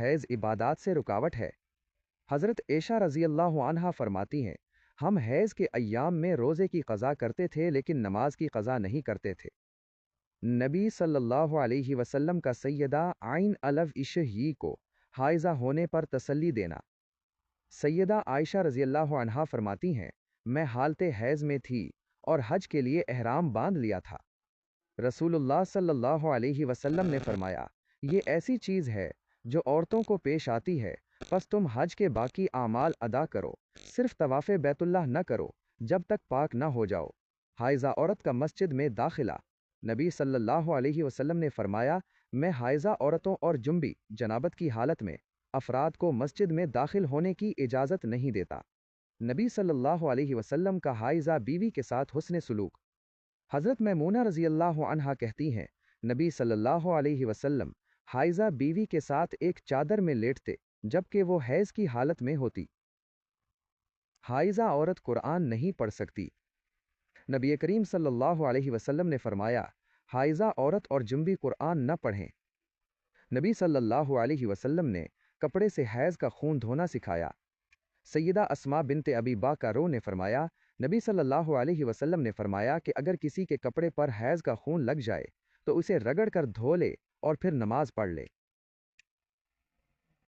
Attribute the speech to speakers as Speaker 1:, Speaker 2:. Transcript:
Speaker 1: حیض عبادات سے رکاوٹ ہے۔ حضرت عائشہ رضی اللہ عنہا فرماتی ہیں، ہم حیض کے ایام میں روزے کی قضا کرتے تھے لیکن نماز کی قضا نہیں کرتے تھے۔ نبی صلی اللہ علیہ وسلم کا سیدہ عین الف عشہ کو حائضہ ہونے پر تسلی دینا۔ سیدہ عائشہ رضی اللہ عنہا فرماتی ہیں، میں حالت حیض میں تھی اور حج کے لیے احرام باندھ لیا تھا۔ رسول اللہ صلی اللہ علیہ وسلم نے فرمایا، یہ ایسی چیز ہے جو عورتوں کو پیش آتی ہے، پس تم حج کے باقی اعمال ادا کرو، صرف طواف بیت اللہ نہ کرو جب تک پاک نہ ہو جاؤ۔ حائضہ عورت کا مسجد میں داخلہ۔ نبی صلی اللہ علیہ وسلم نے فرمایا، میں حائضہ عورتوں اور جنبی جنابت کی حالت میں افراد کو مسجد میں داخل ہونے کی اجازت نہیں دیتا۔ نبی صلی اللہ علیہ وسلم کا حائضہ بیوی کے ساتھ حسن سلوک۔ حضرت میمونہ رضی اللہ عنہا کہتی ہیں، نبی صلی اللہ علیہ وسلم حائضہ بیوی کے ساتھ ایک چادر میں لیٹتے جبکہ وہ حیض کی حالت میں ہوتی۔ حائضہ عورت قرآن نہیں پڑھ سکتی۔ نبی کریم صلی اللہ علیہ وسلم نے فرمایا، حائضہ عورت اور جنبی قرآن نہ پڑھیں۔ نبی صلی اللہ علیہ وسلم نے کپڑے سے حیض کا خون دھونا سکھایا۔ سیدہ اسماء بنت ابی بکر نے فرمایا، نبی صلی اللہ علیہ وسلم نے فرمایا کہ اگر کسی کے کپڑے پر حیض کا خون لگ جائے تو اسے رگڑ کر دھو لے اور پھر نماز پڑھ لے۔